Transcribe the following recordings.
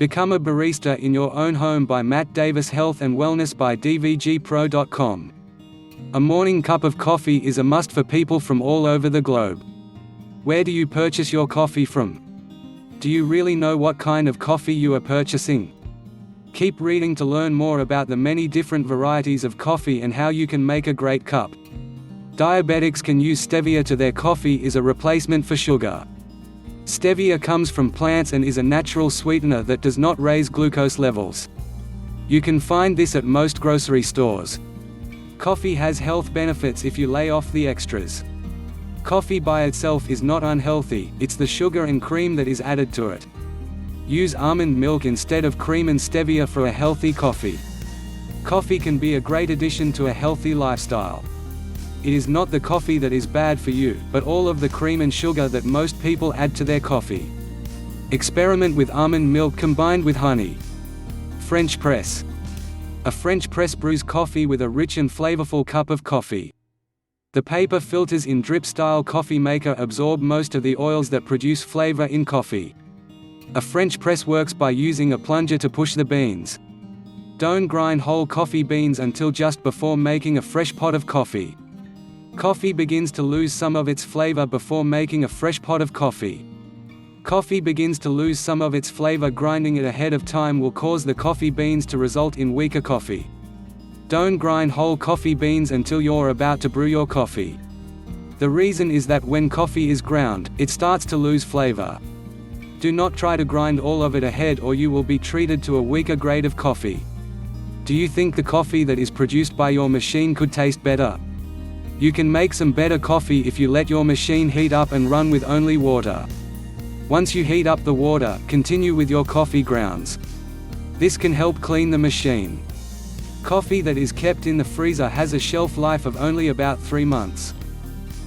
Become a barista in your own home by Matt Davis. Health and Wellness by dvgpro.com. A morning cup of coffee is a must for people from all over the globe. Where do you purchase your coffee from? Do you really know what kind of coffee you are purchasing? Keep reading to learn more about the many different varieties of coffee and how you can make a great cup. Diabetics can use stevia to their coffee is a replacement for sugar. Stevia comes from plants and is a natural sweetener that does not raise glucose levels. You can find this at most grocery stores. Coffee has health benefits if you lay off the extras. Coffee by itself is not unhealthy, it's the sugar and cream that is added to it. Use almond milk instead of cream and stevia for a healthy coffee. Coffee can be a great addition to a healthy lifestyle. It is not the coffee that is bad for you, but all of the cream and sugar that most people add to their coffee. Experiment with almond milk combined with honey. French press. A French press brews coffee with a rich and flavorful cup of coffee. The paper filters in drip-style coffee maker absorb most of the oils that produce flavor in coffee. A French press works by using a plunger to push the beans. Don't grind whole coffee beans until just before making a fresh pot of coffee. Coffee begins to lose some of its flavor before making a fresh pot of coffee. Coffee begins to lose some of its flavor. Grinding it ahead of time will cause the coffee beans to result in weaker coffee. Don't grind whole coffee beans until you're about to brew your coffee. The reason is that when coffee is ground, it starts to lose flavor. Do not try to grind all of it ahead or you will be treated to a weaker grade of coffee. Do you think the coffee that is produced by your machine could taste better? You can make some better coffee if you let your machine heat up and run with only water. Once you heat up the water, continue with your coffee grounds. This can help clean the machine. Coffee that is kept in the freezer has a shelf life of only about 3 months.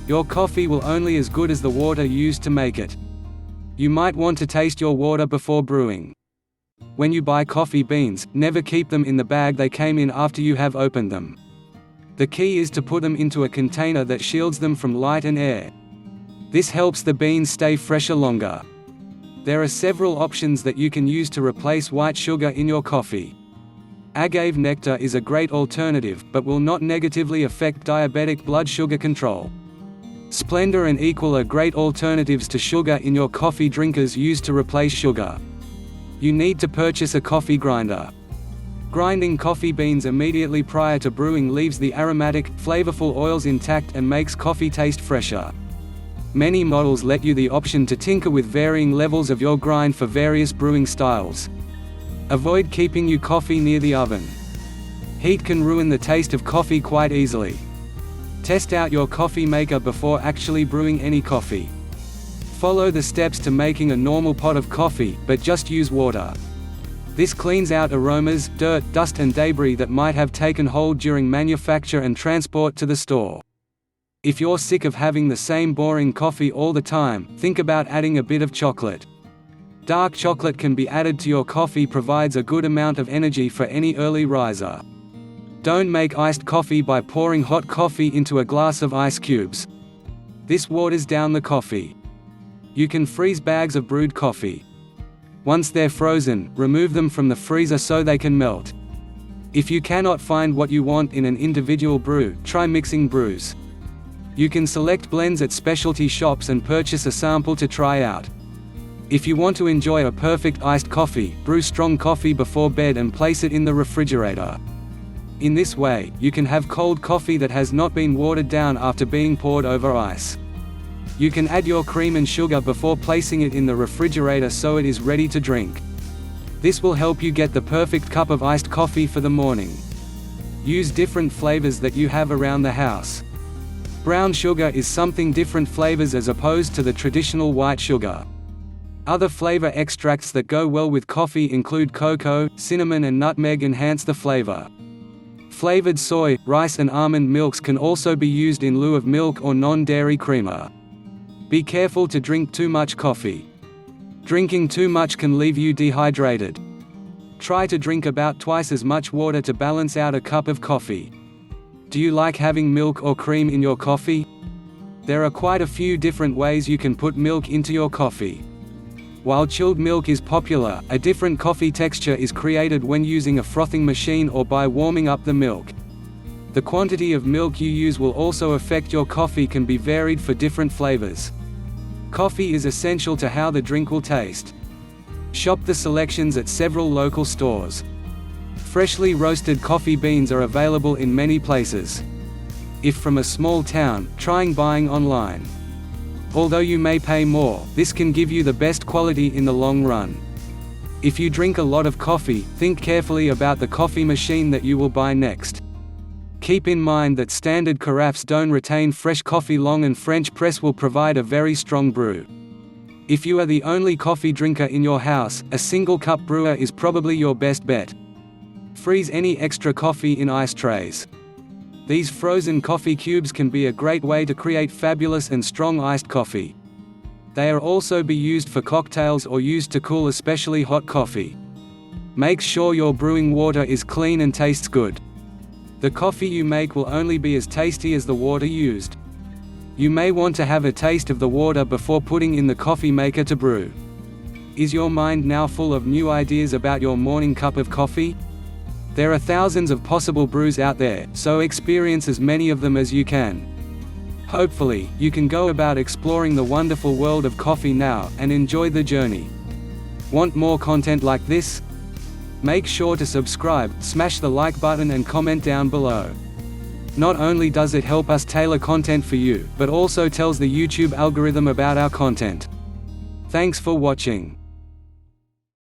Your coffee will only as good as the water used to make it. You might want to taste your water before brewing. When you buy coffee beans, never keep them in the bag they came in after you have opened them. The key is to put them into a container that shields them from light and air. This helps the beans stay fresher longer. There are several options that you can use to replace white sugar in your coffee. Agave nectar is a great alternative, but will not negatively affect diabetic blood sugar control. Splendor and Equal are great alternatives to sugar in your coffee drinkers used to replace sugar. You need to purchase a coffee grinder. Grinding coffee beans immediately prior to brewing leaves the aromatic, flavorful oils intact and makes coffee taste fresher. Many models let you the option to tinker with varying levels of your grind for various brewing styles. Avoid keeping your coffee near the oven. Heat can ruin the taste of coffee quite easily. Test out your coffee maker before actually brewing any coffee. Follow the steps to making a normal pot of coffee, but just use water. This cleans out aromas, dirt, dust and debris that might have taken hold during manufacture and transport to the store. If you're sick of having the same boring coffee all the time, think about adding a bit of chocolate. Dark chocolate can be added to your coffee, provides a good amount of energy for any early riser. Don't make iced coffee by pouring hot coffee into a glass of ice cubes. This waters down the coffee. You can freeze bags of brewed coffee. Once they're frozen, remove them from the freezer so they can melt. If you cannot find what you want in an individual brew, try mixing brews. You can select blends at specialty shops and purchase a sample to try out. If you want to enjoy a perfect iced coffee, brew strong coffee before bed and place it in the refrigerator. In this way, you can have cold coffee that has not been watered down after being poured over ice. You can add your cream and sugar before placing it in the refrigerator so it is ready to drink. This will help you get the perfect cup of iced coffee for the morning. Use different flavors that you have around the house. Brown sugar is something different flavors as opposed to the traditional white sugar. Other flavor extracts that go well with coffee include cocoa, cinnamon and nutmeg enhance the flavor. Flavored soy, rice and almond milks can also be used in lieu of milk or non-dairy creamer. Be careful to drink too much coffee. Drinking too much can leave you dehydrated. Try to drink about twice as much water to balance out a cup of coffee. Do you like having milk or cream in your coffee? There are quite a few different ways you can put milk into your coffee. While chilled milk is popular, a different coffee texture is created when using a frothing machine or by warming up the milk. The quantity of milk you use will also affect your coffee can be varied for different flavors. Coffee is essential to how the drink will taste. Shop the selections at several local stores. Freshly roasted coffee beans are available in many places. If from a small town, trying buying online. Although you may pay more, this can give you the best quality in the long run. If you drink a lot of coffee, think carefully about the coffee machine that you will buy next. Keep in mind that standard carafes don't retain fresh coffee long and French press will provide a very strong brew. If you are the only coffee drinker in your house, a single cup brewer is probably your best bet. Freeze any extra coffee in ice trays. These frozen coffee cubes can be a great way to create fabulous and strong iced coffee. They are also be used for cocktails or used to cool especially hot coffee. Make sure your brewing water is clean and tastes good. The coffee you make will only be as tasty as the water used. You may want to have a taste of the water before putting in the coffee maker to brew. Is your mind now full of new ideas about your morning cup of coffee? There are thousands of possible brews out there, so experience as many of them as you can. Hopefully, you can go about exploring the wonderful world of coffee now, and enjoy the journey. Want more content like this? Make sure to subscribe, smash the like button and comment down below. Not only does it help us tailor content for you, but also tells the YouTube algorithm about our content. Thanks for watching.